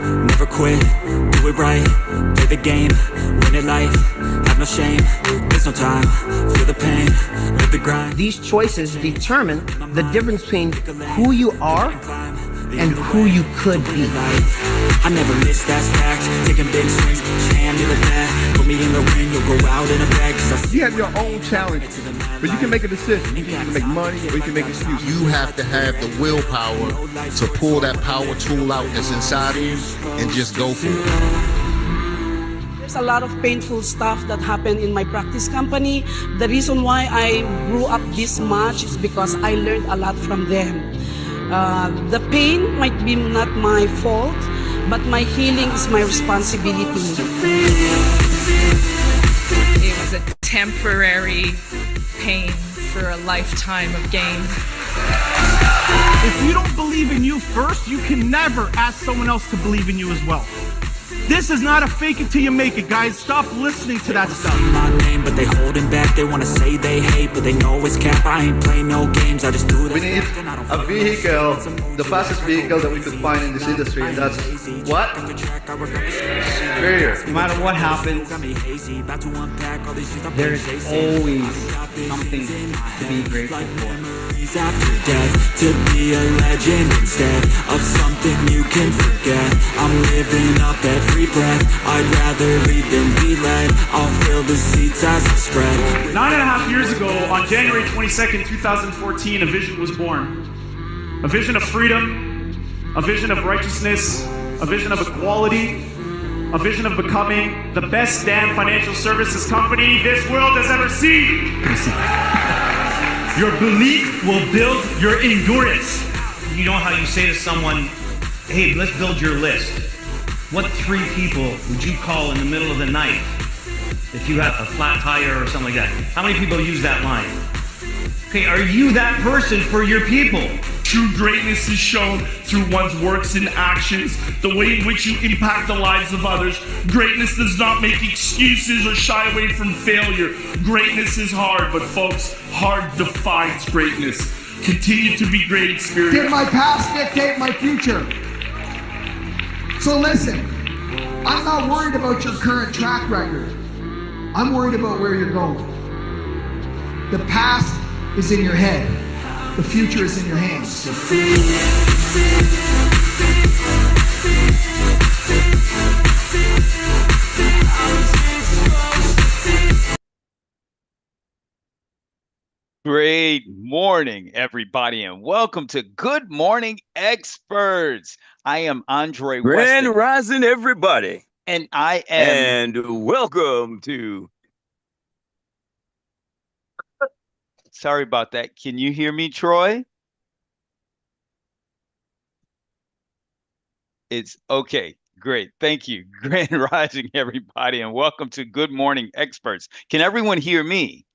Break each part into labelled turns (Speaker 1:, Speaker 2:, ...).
Speaker 1: never quit, do it right, play the game, win it life, have no shame, there's no time, feel the pain, live the grind.
Speaker 2: These choices determine the difference between who you are and who you could be.
Speaker 1: I never miss, that's fact. Taking big swings, hand me the bat. Put me in the ring, you'll go out in a bag.
Speaker 3: You have your own challenges, but you can make a decision. You can make money or you can make excuses.
Speaker 4: You have to have the willpower to pull that power tool out that's inside of you and just go for it.
Speaker 5: There's a lot of painful stuff that happened in my practice company. The reason why I grew up this much is because I learned a lot from them. The pain might be not my fault, but my healing is my responsibility.
Speaker 6: It was a temporary pain for a lifetime of gain.
Speaker 7: If you don't believe in you first, you can never ask someone else to believe in you as well. This is not a fake it till you make it, guys. Stop listening to that stuff.
Speaker 1: My name, but they holding back. They wanna say they hate, but they know it's cap. I ain't play no games. I just do it.
Speaker 8: We need a vehicle, the fastest vehicle that we could find in this industry, and that's what? Superior.
Speaker 9: No matter what happens, there's always something to be grateful for.
Speaker 1: After death, to be a legend instead of something you can forget. I'm living up every breath. I'd rather lead than be led. I'll fill the seats as I spread.
Speaker 7: 9.5 years ago, on January 22nd, 2014, a vision was born. A vision of freedom, a vision of righteousness, a vision of equality, a vision of becoming the best damn financial services company this world has ever seen. Your belief will build your endurance.
Speaker 10: You know how you say to someone, hey, let's build your list. What 3 people would you call in the middle of the night if you had a flat tire or something like that? How many people use that line? Okay, are you that person for your people?
Speaker 7: True greatness is shown through one's works and actions, the way in which you impact the lives of others. Greatness does not make excuses or shy away from failure. Greatness is hard, but folks, hard defines greatness. Continue to be great, Xperts.
Speaker 11: Did my past dictate my future? So listen, I'm not worried about your current track record. I'm worried about where you're going. The past is in your head. The future is in your hands.
Speaker 12: Great morning, everybody, and welcome to Good Morning Xperts. I am Andre
Speaker 13: Grand
Speaker 12: Weston.
Speaker 13: Rising, everybody.
Speaker 12: And I am...
Speaker 13: And welcome to...
Speaker 12: Sorry about that. Can you hear me, Troy? It's okay. Great. Thank you. Grand Rising, everybody, and welcome to Good Morning Xperts. Can everyone hear me?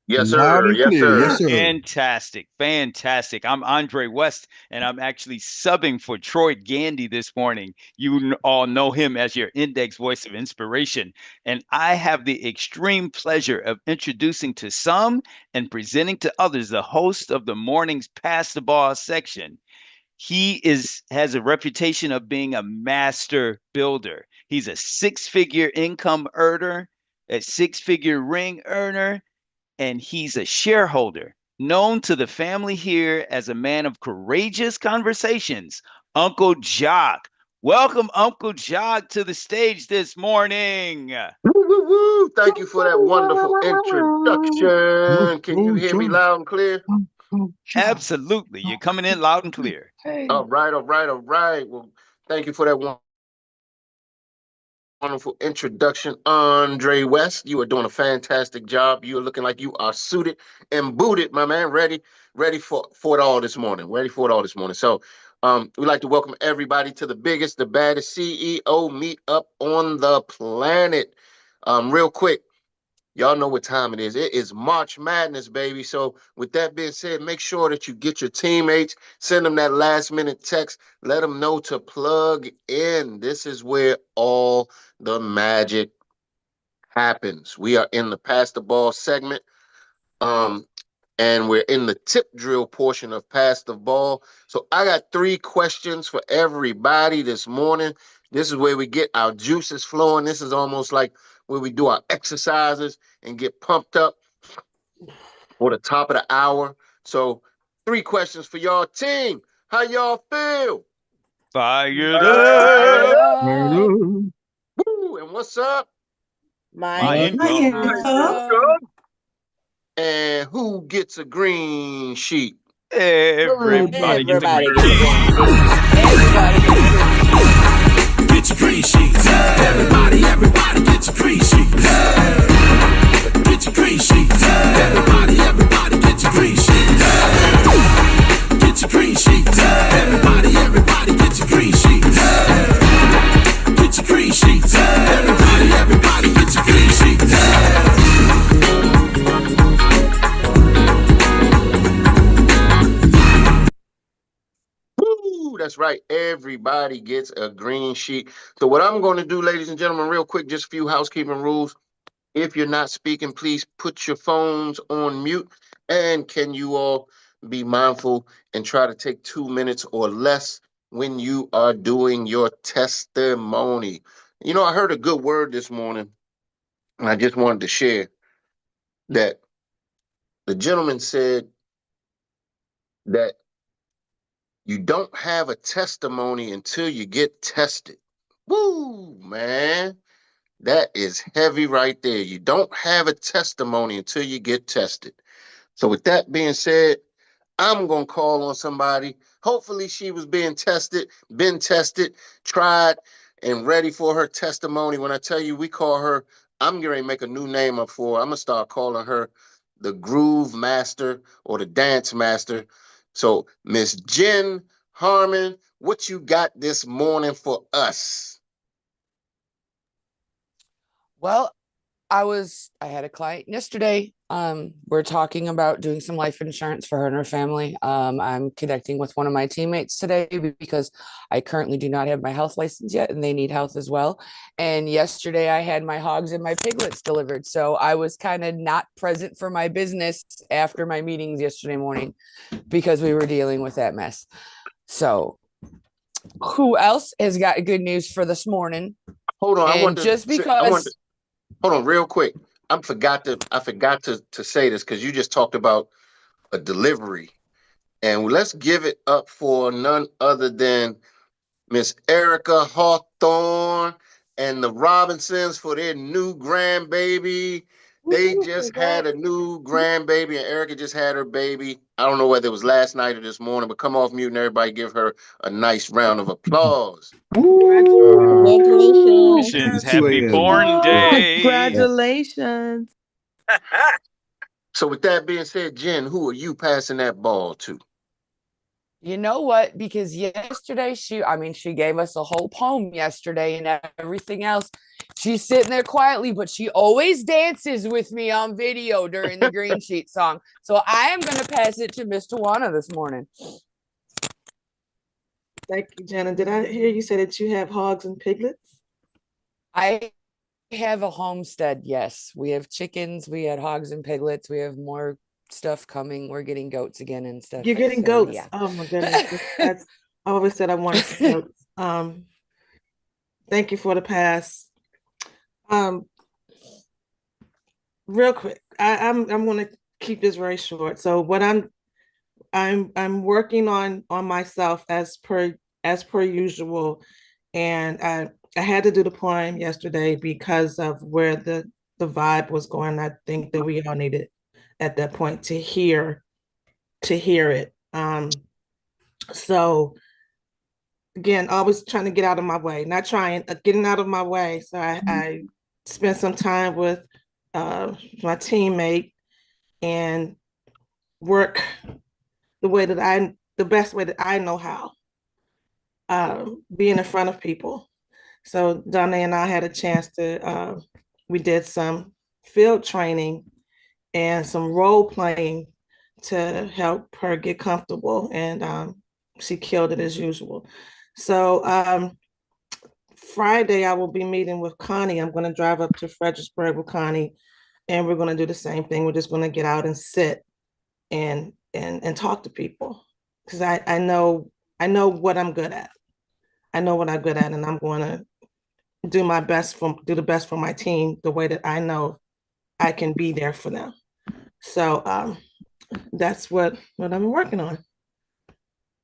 Speaker 4: Yes, sir. Yes, sir.
Speaker 3: Yes, sir.
Speaker 12: Fantastic. Fantastic. I'm Andre West, and I'm actually subbing for Troy Gandy this morning. You all know him as your index voice of inspiration. And I have the extreme pleasure of introducing to some and presenting to others the host of the morning's Pass the Ball section. He has a reputation of being a master builder. He's a 6-figure income earner, a 6-figure ring earner, and he's a shareholder, known to the family here as a man of courageous conversations, Uncle Jock. Welcome, Uncle Jock, to the stage this morning.
Speaker 4: Woo, woo, woo. Thank you for that wonderful introduction. Can you hear me loud and clear?
Speaker 12: Absolutely. You're coming in loud and clear.
Speaker 4: All right, all right, all right. Well, thank you for that wonderful introduction, Andre West. You are doing a fantastic job. You are looking like you are suited and booted, my man. Ready for it all this morning. Ready for it all this morning. So we'd like to welcome everybody to the biggest, the baddest CEO meetup on the planet. Real quick, y'all know what time it is. It is March Madness, baby. So with that being said, make sure that you get your teammates, send them that last minute text, let them know to plug in. This is where all the magic happens. We are in the Pass the Ball segment. and we're in the tip drill portion of Pass the Ball. So I got 3 questions for everybody this morning. This is where we get our juices flowing. This is almost like where we do our exercises and get pumped up for the top of the hour. So 3 questions for y'all team. How y'all feel?
Speaker 12: Fired up.
Speaker 4: Woo! And what's up?
Speaker 12: My income.
Speaker 4: And who gets a green sheet?
Speaker 12: Everybody gets a green
Speaker 14: Everybody
Speaker 1: Get your green sheets. Everybody get your green sheets. Get your green sheets. Everybody get your green sheets. Get your green sheets. Everybody get your green sheets. Get your green sheets. Everybody get your green sheets.
Speaker 4: Woo, that's right. Everybody gets a green sheet. So what I'm going to do, ladies and gentlemen, real quick, just a few housekeeping rules. If you're not speaking, please put your phones on mute. And can you all be mindful and try to take 2 minutes or less when you are doing your testimony? You know, I heard a good word this morning, and I just wanted to share that the gentleman said that you don't have a testimony until you get tested. Woo, man. That is heavy right there. You don't have a testimony until you get tested. So with that being said, I'm going to call on somebody. Hopefully she was being tested, been tested, tried, and ready for her testimony. When I tell you we call her, I'm going to make a new name up for her. I'm going to start calling her the Groove Master or the Dance Master. So Miss Jen Harmon, what you got this morning for us?
Speaker 14: Well, I had a client yesterday. We're talking about doing some life insurance for her and her family. I'm connecting with one of my teammates today because I currently do not have my health license yet and they need health as well. And yesterday I had my hogs and my piglets delivered. So I was kind of not present for my business after my meetings yesterday morning because we were dealing with that mess. So who else has got good news for this morning?
Speaker 4: Hold on. Hold on real quick. I forgot to say this because you just talked about a delivery. And let's give it up for none other than Miss Erica Hawthorne and the Robinsons for their new grandbaby. They just had a new grandbaby, and Erica just had her baby. I don't know whether it was last night or this morning, but come off mute and everybody give her a nice round of applause.
Speaker 12: Congratulations. Happy born day.
Speaker 15: Congratulations.
Speaker 4: So with that being said, Jen, who are you passing that ball to?
Speaker 14: You know what? Because yesterday she gave us a whole poem yesterday and everything else. She's sitting there quietly, but she always dances with me on video during the green sheet song. So I am going to pass it to Miss Tawana this morning.
Speaker 15: Thank you, Jenna. Did I hear you say that you have hogs and piglets?
Speaker 14: I have a homestead. Yes, we have chickens. We had hogs and piglets. We have more stuff coming. We're getting goats again and stuff.
Speaker 15: You're getting goats.
Speaker 14: Yeah.
Speaker 15: Oh my goodness. I always said I wanted some goats. Thank you for the pass. Real quick, I'm going to keep this very short. So what I'm working on myself as per usual, and I had to do the poem yesterday because of where the vibe was going. I think that we all needed at that point to hear it. So again, always trying to get out of my way, getting out of my way. So I spent some time with my teammate and work the best way that I know how, being in front of people. So Donna and I had a chance to, we did some field training and some role playing to help her get comfortable, and she killed it as usual. So Friday I will be meeting with Connie. I'm going to drive up to Fredericksburg with Connie, and we're going to do the same thing. We're just going to get out and sit and talk to people, because I know what I'm good at. I know what I'm good at, and I'm going to do the best for my team the way that I know I can be there for them. So that's what I'm working on.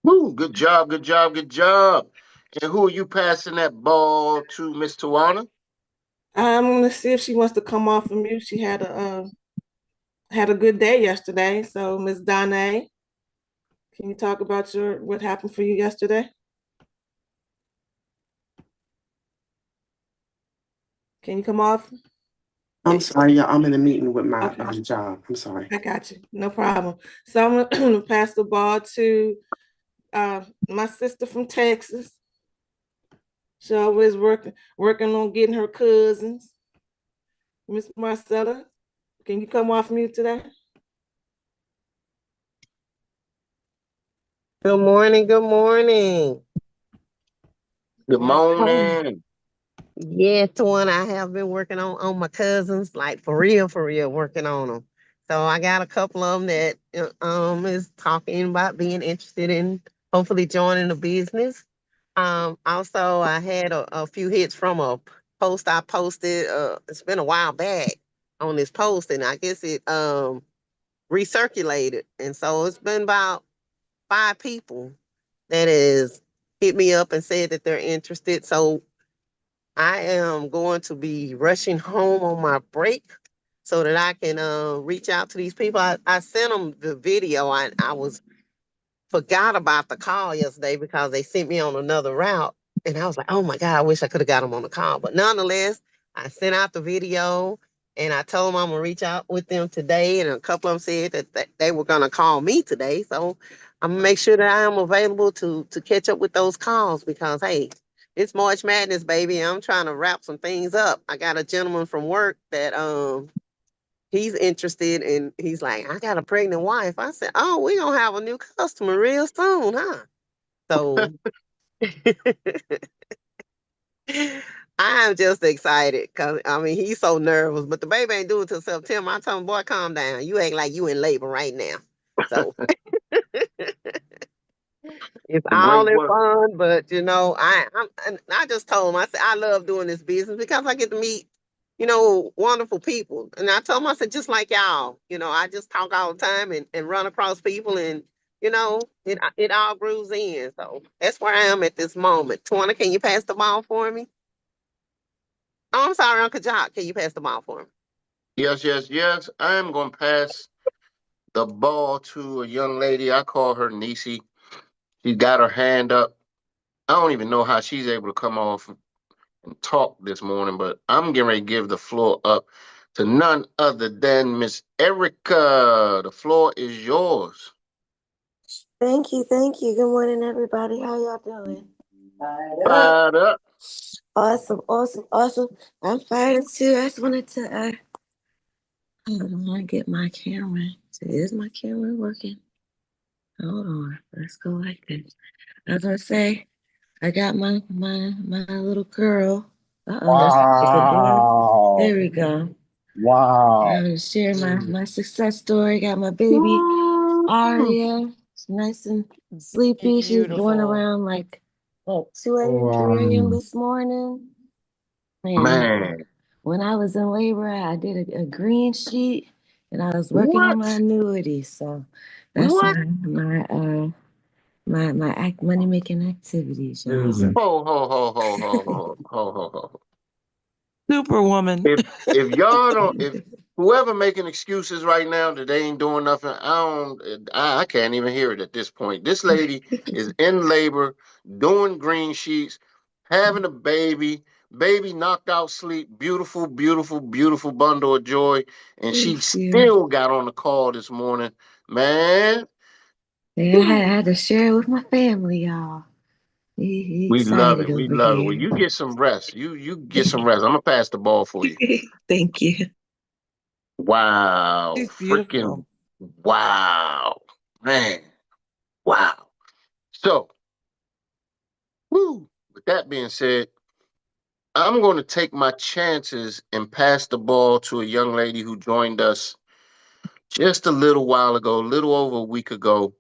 Speaker 4: Woo, good job, good job, good job. And who are you passing that ball to, Miss Tawana?
Speaker 15: I'm gonna see if she wants to come off of mute. She had a good day yesterday. So Miss Donna, can you talk about what happened for you yesterday? Can you come off?
Speaker 16: I'm sorry, y'all. I'm in a meeting with my job. I'm sorry.
Speaker 15: I got you. No problem. So I'm gonna pass the ball to my sister from Texas. She always working on getting her cousins. Miss Marcella, can you come off mute today?
Speaker 17: Good morning. Good morning.
Speaker 4: Good morning.
Speaker 17: Yeah, Tawana, I have been working on my cousins, like for real, working on them. So I got a couple of them that is talking about being interested in hopefully joining the business. Also, I had a few hits from a post I posted. It's been a while back on this post, and I guess it recirculated, and so it's been about 5 people that has hit me up and said that they're interested. So I am going to be rushing home on my break so that I can reach out to these people. I sent them the video. I was forgot about the call yesterday because they sent me on another route. And I was like, oh my God, I wish I could have got them on the call. But nonetheless, I sent out the video and I told them I'm going to reach out with them today. And a couple of them said that they were going to call me today. So I'm going to make sure that I am available to catch up with those calls because, hey, it's March Madness, baby. I'm trying to wrap some things up. I got a gentleman from work that he's interested, and he's like, I got a pregnant wife. I said, oh, we're going to have a new customer real soon, huh? So I'm just excited because, I mean, he's so nervous, but the baby ain't doing till September. I told him, boy, calm down. You act like you in labor right now. So it's all
Speaker 4: Great
Speaker 17: in
Speaker 4: work.
Speaker 17: fun, but I just told him, I said, I love doing this business because I get to meet, wonderful people. And I told him, I said, just like y'all, I just talk all the time and run across people and, it all grooves in. So that's where I am at this moment. Tawana, can you pass the ball for me? Oh, I'm sorry, Uncle Jock. Can you pass the ball for me?
Speaker 4: Yes, yes, yes. I am going to pass the ball to a young lady. I call her Niecy. She got her hand up. I don't even know how she's able to come off and talk this morning, but I'm getting ready to give the floor up to none other than Miss Erica. The floor is yours.
Speaker 18: Thank you. Good morning, everybody. How y'all doing?
Speaker 4: Fired up.
Speaker 18: Awesome. I'm fired too. I just wanted to hold on, get my camera. So is my camera working? Hold on. Let's go like this. As I say, I got my little girl. That's a door. There we go.
Speaker 19: Wow.
Speaker 18: I'm gonna share my success story. Got my baby Aria. She's nice and sleepy. She's going around like 2 a.m., 3 a.m. this morning. And
Speaker 4: Man.
Speaker 18: when I was in labor, I did a green sheet and I was working on
Speaker 4: What?
Speaker 18: my annuities. So that's
Speaker 4: What?
Speaker 18: my money making activities, y'all.
Speaker 4: Ho.
Speaker 20: Superwoman.
Speaker 4: If y'all don't, if whoever making excuses right now that they ain't doing nothing, I can't even hear it at this point. This lady is in labor, doing green sheets, having a baby, baby knocked out sleep, beautiful, beautiful, beautiful bundle of joy, and she
Speaker 18: Thank you.
Speaker 4: still got on the call this morning, man.
Speaker 18: Yeah, I had to share it with my family, y'all. He
Speaker 4: We love
Speaker 18: excited
Speaker 4: it. We
Speaker 18: over
Speaker 4: love it. Well,
Speaker 18: here.
Speaker 4: you get some rest. You get some rest. I'm gonna pass the ball for you.
Speaker 18: Thank you.
Speaker 4: Wow.
Speaker 20: She's
Speaker 4: Freaking
Speaker 20: beautiful.
Speaker 4: wow. Man. Wow. So, with that being said, I'm going to take my chances and pass the ball to a young lady who joined us just a little while ago, a little over a week ago.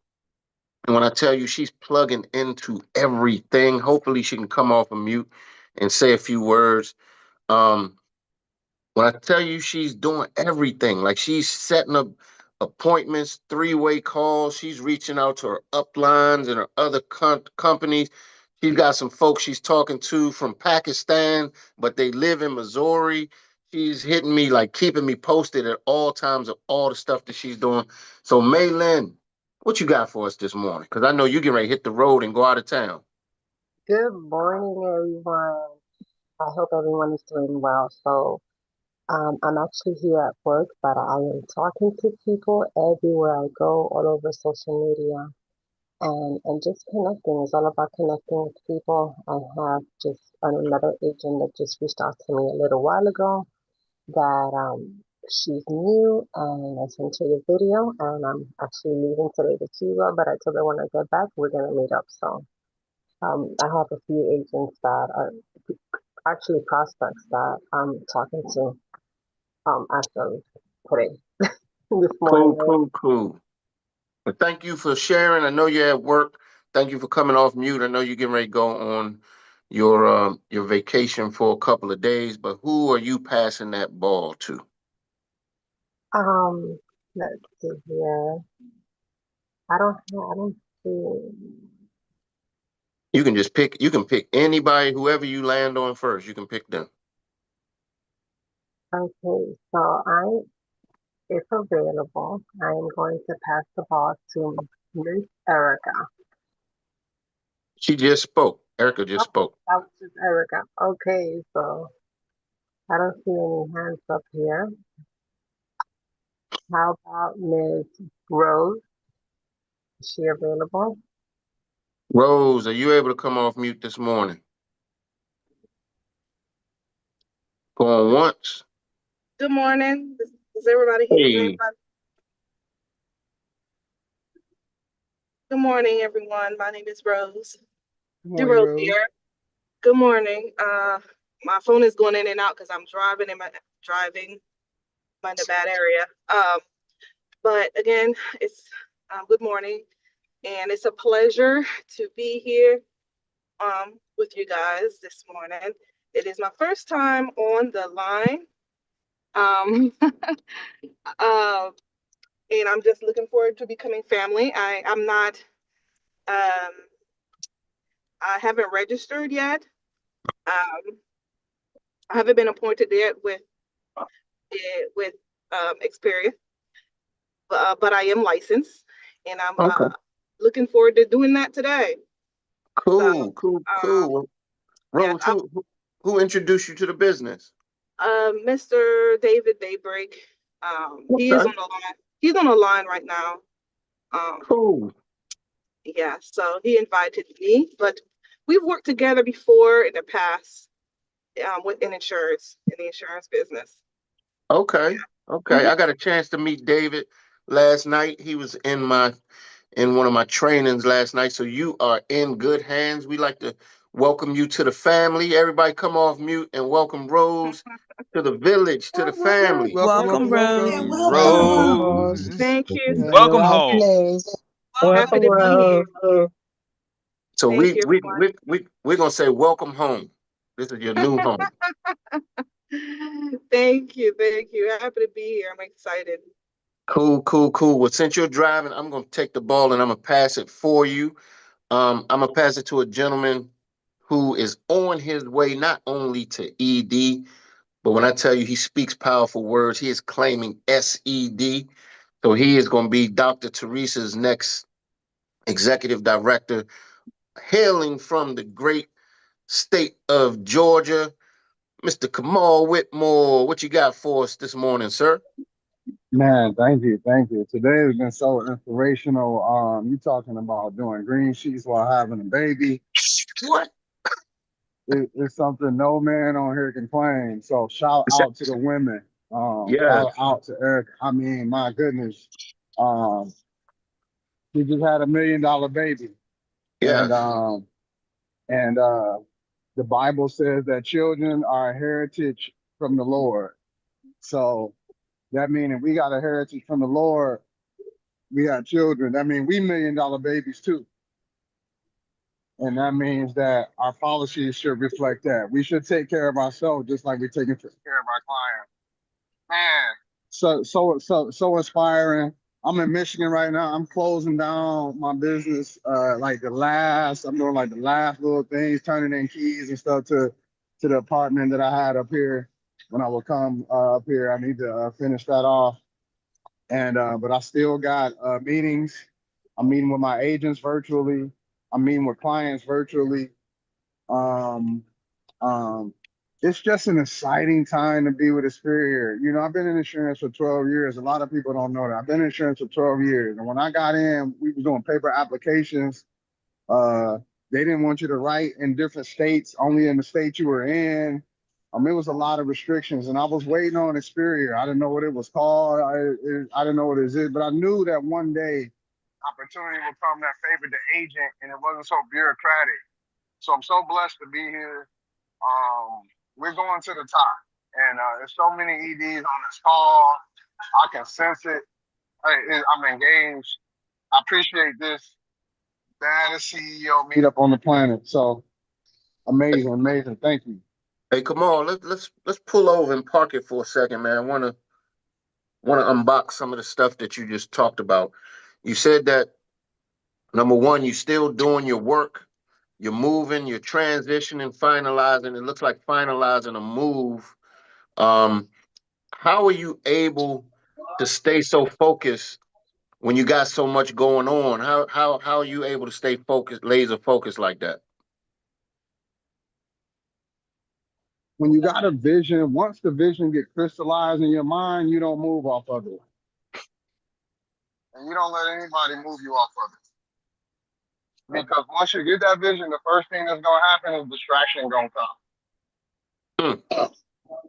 Speaker 4: And when I tell you she's plugging into everything, hopefully she can come off of mute and say a few words. Um, when I tell you she's doing everything, like she's setting up appointments, three-way calls, she's reaching out to her uplines and her other companies. She's got some folks she's talking to from Pakistan, but they live in Missouri. She's hitting me, like keeping me posted at all times of all the stuff that she's doing. So, Maylin, what you got for us this morning? Because I know you getting ready to hit the road and go out of town.
Speaker 19: Good morning, everyone. I hope everyone is doing well. So, I'm actually here at work, but I am talking to people everywhere I go, all over social media, and just connecting. It's all about connecting with people. I have just another agent that just reached out to me a little while ago that she's new, and I sent her the video, and I'm actually leaving today to Cuba, but I told her when I get back, we're gonna meet up. So. I have a few agents that are actually prospects that I'm talking to after today, this
Speaker 4: Cool,
Speaker 19: morning.
Speaker 4: cool. But thank you for sharing. I know you're at work. Thank you for coming off mute. I know you're getting ready to go on your vacation for a couple of days, but who are you passing that ball to?
Speaker 19: Um, let's see here. I don't see.
Speaker 4: You can pick anybody, whoever you land on first. You can pick them.
Speaker 19: Okay, so if available, I am going to pass the ball to Miss Erica.
Speaker 4: She just spoke. Erica just spoke.
Speaker 19: That was just Erica. Okay, so I don't see any hands up here. How about Miss Rose? Is she available?
Speaker 4: Rose, are you able to come off mute this morning? Going once.
Speaker 21: Good morning. Is everybody here?
Speaker 4: Hey.
Speaker 21: Good morning, everyone. My name is Rose.
Speaker 3: Good morning, Rose.
Speaker 21: Here. Good morning. My phone is going in and out because I'm driving in a bad area. But again, it's good morning, and it's a pleasure to be here with you guys this morning. It is my first time on the line. And I'm just looking forward to becoming family. I'm not I haven't registered yet. I haven't been appointed yet with Xperts, but I am licensed, and I'm looking forward to doing that today.
Speaker 4: Cool. Rose,
Speaker 21: Yeah,
Speaker 4: who introduced you to the business?
Speaker 21: Mr. David Daybreak. He is on the line. He's on the line right now.
Speaker 4: Cool.
Speaker 21: Yeah, so he invited me, but we've worked together before in the past in the insurance business.
Speaker 4: Okay. I got a chance to meet David last night. He was in one of my trainings last night. So you are in good hands. We like to welcome you to the family. Everybody come off mute and welcome Rose to the village, to the family.
Speaker 20: Welcome, Rose.
Speaker 12: Rose.
Speaker 21: Thank you.
Speaker 12: Welcome home.
Speaker 21: Happy to be here.
Speaker 4: So we're gonna say welcome home. This is your new home.
Speaker 21: Thank you. Happy to be here. I'm excited.
Speaker 4: Cool. Well, since you're driving, I'm gonna take the ball and I'm gonna pass it for you. I'm gonna pass it to a gentleman who is on his way not only to ED, but when I tell you he speaks powerful words, he is claiming SED. So he is going to be Dr. Teresa's next executive director, hailing from the great state of Georgia. Mr. Kamal Whitmore, what you got for us this morning, sir?
Speaker 22: Man, thank you. Today has been so inspirational. You talking about doing green sheets while having a baby.
Speaker 4: What?
Speaker 22: It's something no man on here can claim. So shout out to the women. Shout out to Eric. I mean, my goodness. She just had $1 million baby.
Speaker 4: Yes.
Speaker 22: And the Bible says that children are a heritage from the Lord. So That means if we got a heritage from the Lord, we got children. That means we $1 million babies too. And that means that our policies should reflect that. We should take care of ourselves just like we're taking care of our clients. Man, so inspiring. I'm in Michigan right now. I'm closing down my business. I'm doing like the last little things, turning in keys and stuff to the apartment that I had up here. When I would come up here, I need to finish that off. And but I still got meetings. I'm meeting with my agents virtually. I'm meeting with clients virtually. Um, um, it's just an exciting time to be with Experior. You know, I've been in insurance for 12 years. A lot of people don't know that. I've been in insurance for 12 years. And when I got in, we was doing paper applications. They didn't want you to write in different states, only in the state you were in. It was a lot of restrictions, and I was waiting on Experior. I didn't know what it was called. I didn't know what it is, but I knew that one day opportunity would come that favored the agent, and it wasn't so bureaucratic. So I'm so blessed to be here. We're going to the top, and there's so many EDs on this call. I can sense it. I'm engaged. I appreciate this. Baddest CEO meetup on the planet. So amazing. Thank you.
Speaker 4: Hey, come on, let's pull over and park it for a second, man. I wanna unbox some of the stuff that you just talked about. You said that number one, you're still doing your work, you're moving, you're transitioning, finalizing. It looks like finalizing a move. How are you able to stay so focused when you got so much going on? How are you able to stay focused, laser focused like that?
Speaker 22: When you got a vision, once the vision get crystallized in your mind, you don't move off of it. And you don't let anybody move you off of it. Because once you get that vision, the first thing that's gonna happen is distraction gonna come.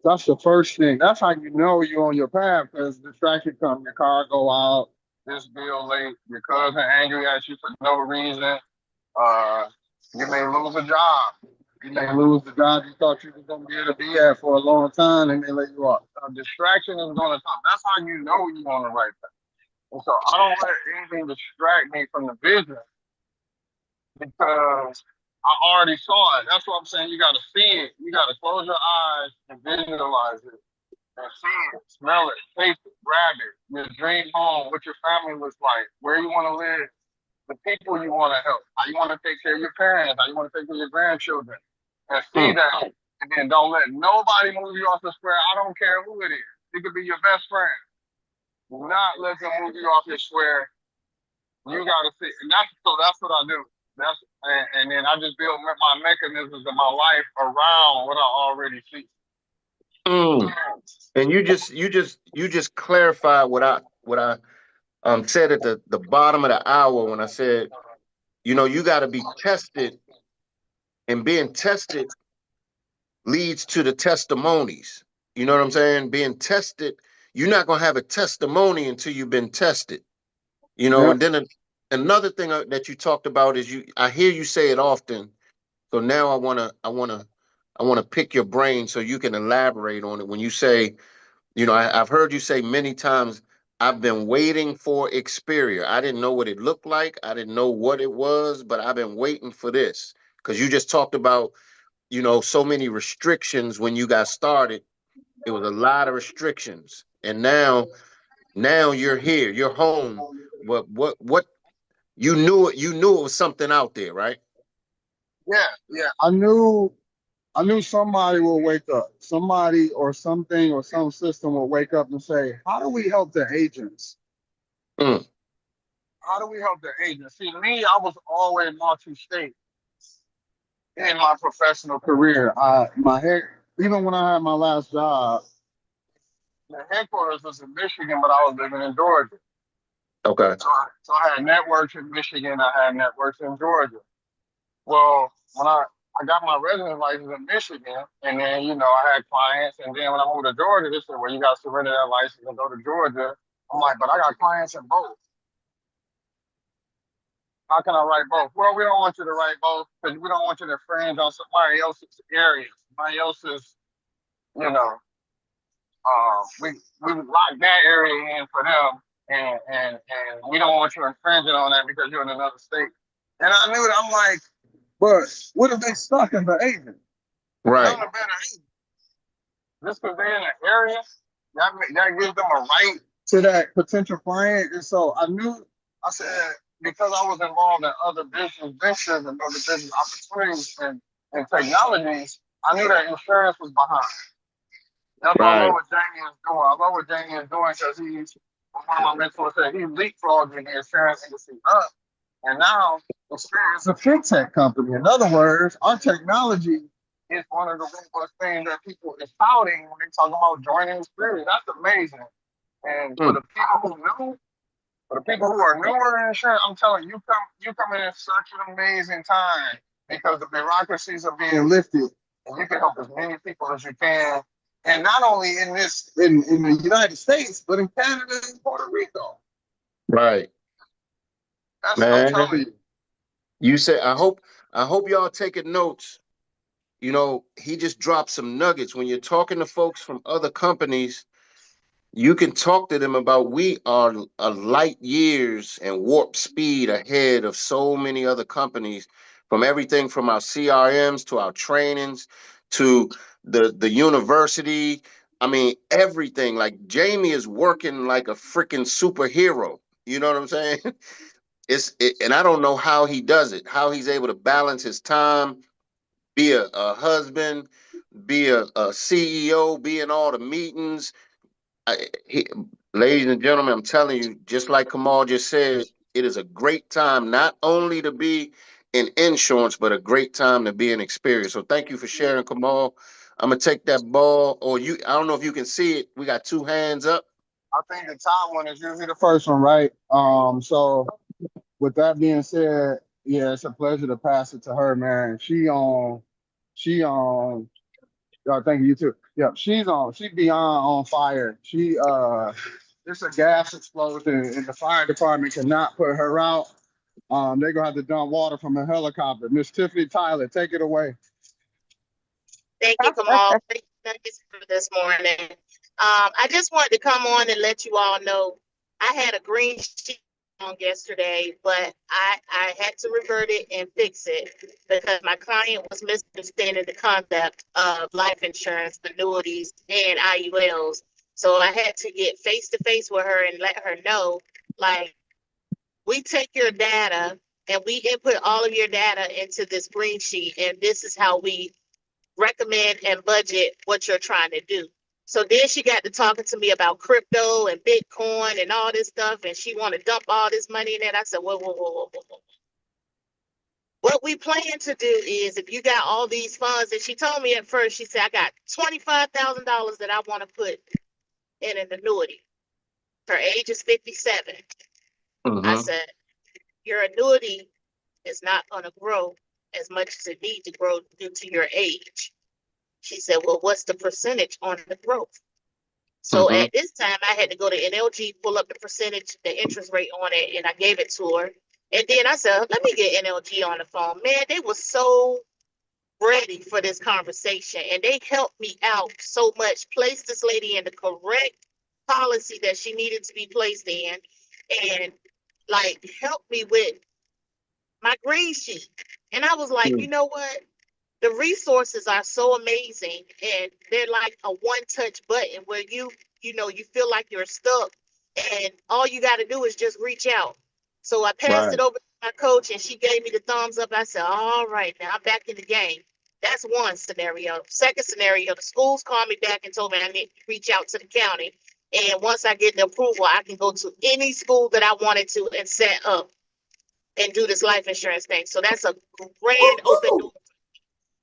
Speaker 22: That's the first thing. That's how you know you're on your path, because distraction comes. Your car go out, this bill late, your cousin angry at you for no reason. You may lose a job. You may lose the job you thought you was gonna be able to be at for a long time, and they let you off. Distraction is gonna come. That's how you know you're on the right path. And so I don't let anything distract me from the vision, because I already saw it. That's what I'm saying. You gotta see it. You gotta close your eyes and visualize it. And see it, smell it, taste it, grab it. Your dream home, what your family looks like, where you want to live, the people you want to help, how you want to take care of your parents, how you want to take care of your grandchildren. And see that. And then don't let nobody move you off the square. I don't care who it is. It could be your best friend. Do not let them move you off your square. You gotta see. And that's what I do. And then I just build my mechanisms in my life around what I already see.
Speaker 4: And you just clarify what I said at the bottom of the hour when I said, you got to be tested, and being tested leads to the testimonies. You know what I'm saying? Being tested, you're not gonna have a testimony until you've been tested. And then another thing that you talked about is I hear you say it often. So now I wanna pick your brain so you can elaborate on it when you say, I've heard you say many times, I've been waiting for Xperia. I didn't know what it looked like. I didn't know what it was, but I've been waiting for this. Because you just talked about, so many restrictions when you got started. It was a lot of restrictions. And now you're here, you're home. What you knew it was something out there, right?
Speaker 22: Yeah. I knew somebody will wake up. Somebody or something or some system will wake up and say, how do we help the agents? How do we help the agents? See, me, I was always multi-state in my professional career. Even when I had my last job, the headquarters was in Michigan, but I was living in Georgia.
Speaker 4: Okay.
Speaker 22: So I had networks in Michigan. I had networks in Georgia. Well, when I got my resident license in Michigan, and then, I had clients. And then when I moved to Georgia, they said, well, you got to surrender that license and go to Georgia. I'm like, but I got clients in both. How can I write both? Well, we don't want you to write both because we don't want you to infringe on somebody else's area, somebody else's, we locked that area in for them, and we don't want you infringing on that because you're in another state. And I knew that I'm like, but what if they stuck in the agent?
Speaker 4: Right.
Speaker 22: I'm a better agent. Just because they're in an area, that gives them a right to that potential client. And so I said, because I was involved in other business ventures and other business opportunities and technologies, I knew that insurance was behind. That's why I love what Jamie is doing. I love what Jamie is doing because one of my mentors said, he leapfrogging the insurance industry up. And now, Xperts is a fintech company. In other words, our technology is one of the biggest things that people is touting when they talk about joining Xperts. That's amazing. And for the people who are newer in insurance, I'm telling you, you come in at such an amazing time because the bureaucracies are being lifted, and you can help as many people as you can. And not only in the United States, but in Canada and Puerto Rico.
Speaker 4: Right.
Speaker 22: That's what I'm telling you.
Speaker 4: You said, I hope y'all taking notes. You know, he just dropped some nuggets. When you're talking to folks from other companies, you can talk to them about we are a light years and warp speed ahead of so many other companies, from everything from our CRMs to our trainings to the university. I mean, everything. Like Jamie is working like a freaking superhero. You know what I'm saying? And I don't know how he does it, how he's able to balance his time, be a husband, be a CEO, be in all the meetings. Ladies and gentlemen, I'm telling you, just like Kamal just said, it is a great time not only to be in insurance, but a great time to be in experience. So thank you for sharing, Kamal. I'm gonna take that ball, or you. I don't know if you can see it. We got two hands up.
Speaker 22: I think the top one is usually the first one, right? So with that being said, yeah, it's a pleasure to pass it to her, man. Thank you too. Yeah, she beyond on fire. It's a gas explosion and the fire department cannot put her out. They're gonna have to dump water from a helicopter. Miss Tiffany Tyler, take it away.
Speaker 2: Thank you, Kamal. Thank you for this morning. I just wanted to come on and let you all know I had a green sheet on yesterday, but I had to revert it and fix it because my client was misunderstanding the concept of life insurance, annuities, and IULs. So I had to get face to face with her and let her know, like, we take your data and we input all of your data into this green sheet, and this is how we recommend and budget what you're trying to do. So then she got to talking to me about crypto and Bitcoin and all this stuff, and she want to dump all this money in it. I said, whoa. What we plan to do is, if you got all these funds, and she told me at first, she said, I got $25,000 that I want to put in an annuity. Her age is 57. I said, your annuity is not going to grow as much as it needs to grow due to your age. She said, well, what's the percentage on the growth? So at this time, I had to go to NLG, pull up the percentage, the interest rate on it, and I gave it to her. And then I said, let me get NLG on the phone. Man, they were so ready for this conversation, and they helped me out so much, placed this lady in the correct policy that she needed to be placed in, and like helped me with my green sheet. And I was like, you know what? The resources are so amazing, and they're like a one-touch button where you feel like you're stuck, and all you got to do is just reach out. So I passed it over to my coach, and she gave me the thumbs up. I said, all right, now I'm back in the game. That's one scenario. Second scenario, the schools called me back and told me I need to reach out to the county. And once I get the approval, I can go to any school that I wanted to and set up and do this life insurance thing. So that's a grand open door.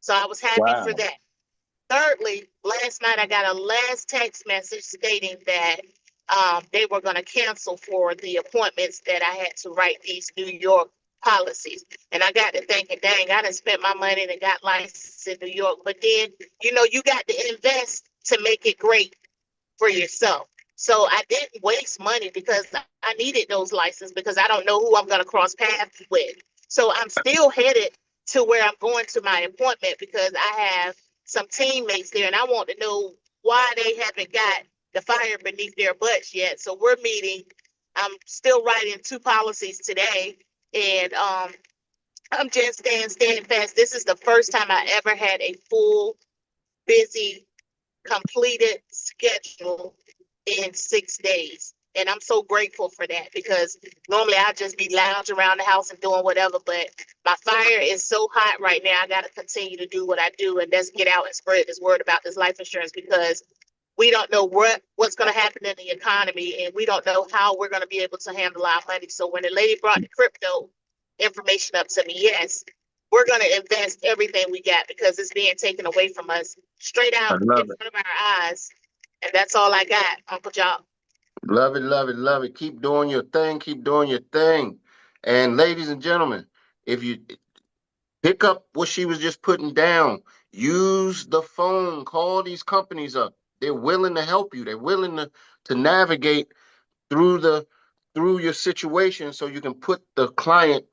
Speaker 2: So I was happy for that. Thirdly, last night I got a last text message stating that they were going to cancel for the appointments that I had to write these New York policies. And I got to thinking, dang, I done spent my money and got licensed in New York. But then, you got to invest to make it great for yourself. So I didn't waste money because I needed those licenses because I don't know who I'm going to cross paths with. So I'm still headed to where I'm going to my appointment because I have some teammates there and I want to know why they haven't got the fire beneath their butts yet. So we're meeting. I'm still writing 2 policies today, and I'm just standing fast. This is the first time I ever had a full, busy, completed schedule in 6 days. And I'm so grateful for that, because normally I'd just be lounging around the house and doing whatever, but my fire is so hot right now. I got to continue to do what I do, and that's get out and spread this word about this life insurance, because we don't know what's going to happen in the economy, and we don't know how we're going to be able to handle our money. So when the lady brought the crypto information up to me, yes, we're going to invest everything we got, because it's being taken away from us straight out in front of our eyes. And that's all I got, Uncle Job.
Speaker 4: Love it, love it, love it. Keep doing your thing. Keep doing your thing. And ladies and gentlemen, if you pick up what she was just putting down, use the phone, call these companies up. They're willing to help you. They're willing to navigate through your situation, so you can put the client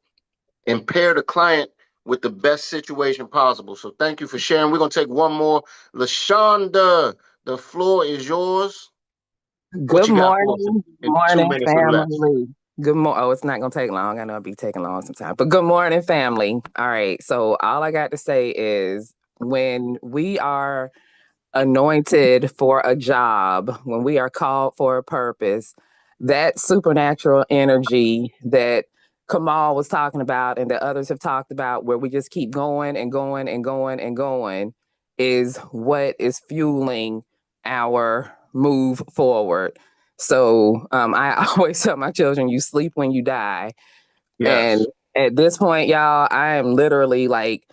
Speaker 4: and pair the client with the best situation possible. So thank you for sharing. We're going to take one more. LaShonda, the floor is yours.
Speaker 5: Good morning,
Speaker 4: in 2
Speaker 5: morning,
Speaker 4: minutes or less?
Speaker 5: family. Good morning. Oh, it's not gonna take long. I know it'll be taking long sometimes, but good morning, family. All right. So all I got to say is, when we are anointed for a job, when we are called for a purpose, that supernatural energy that Kamal was talking about and that others have talked about, where we just keep going and going and going and going, is what is fueling our move forward. So I always tell my children, you sleep when you die.
Speaker 4: Yes.
Speaker 5: And at this point, y'all, I am literally like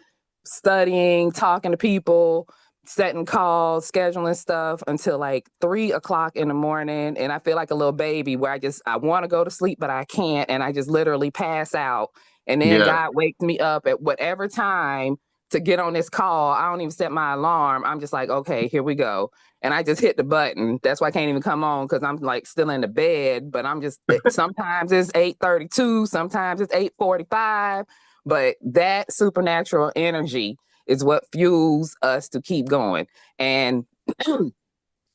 Speaker 5: studying, talking to people, setting calls, scheduling stuff until like 3 o'clock in the morning. And I feel like a little baby where I want to go to sleep, but I can't. And I just literally pass out. And then God wakes me up at whatever time to get on this call. I don't even set my alarm. I'm just like, okay, here we go. And I just hit the button. That's why I can't even come on, because I'm like still in the bed, but I'm just, sometimes it's 8:32, sometimes it's 8:45, but that supernatural energy is what fuels us to keep going. And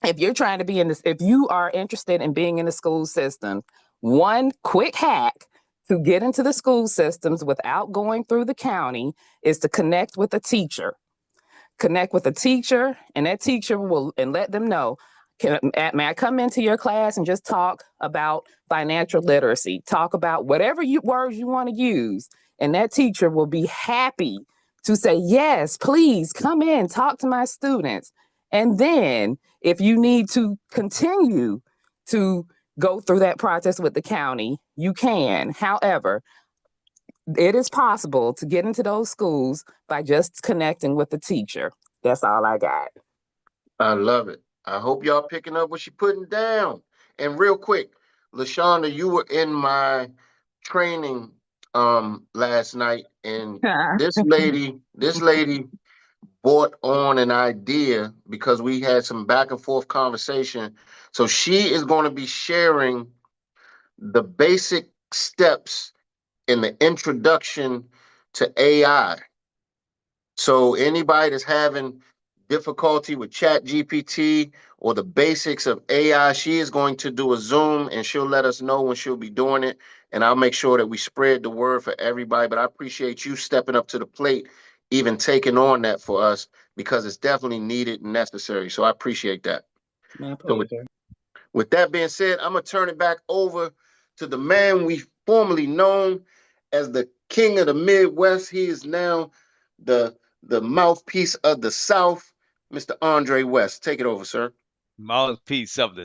Speaker 5: if you're trying to be in this, if you are interested in being in the school system, one quick hack to get into the school systems without going through the county is to connect with a teacher. Connect with a teacher, and that teacher will, and let them know, may I come into your class and just talk about financial literacy, talk about whatever words you want to use. And that teacher will be happy to say, yes, please come in, talk to my students. And then if you need to continue to go through that process with the county, you can. However, it is possible to get into those schools by just connecting with the teacher. That's all I got.
Speaker 4: I love it. I hope y'all picking up what she's putting down. And real quick, LaShonda, you were in my training last night, and this lady brought on an idea because we had some back and forth conversation. So she is going to be sharing the basic steps in the introduction to AI. So anybody that's having difficulty with Chat GPT or the basics of AI, she is going to do a Zoom, and she'll let us know when she'll be doing it. And I'll make sure that we spread the word for everybody. But I appreciate you stepping up to the plate, even taking on that for us, because it's definitely needed and necessary. So I appreciate that.
Speaker 5: My
Speaker 4: So with that being said, I'm going to turn it back over to the man we formerly known as the King of the Midwest. He is now the mouthpiece of the South, Mr. Andre West. Take it over, sir.
Speaker 12: Mouthpiece of the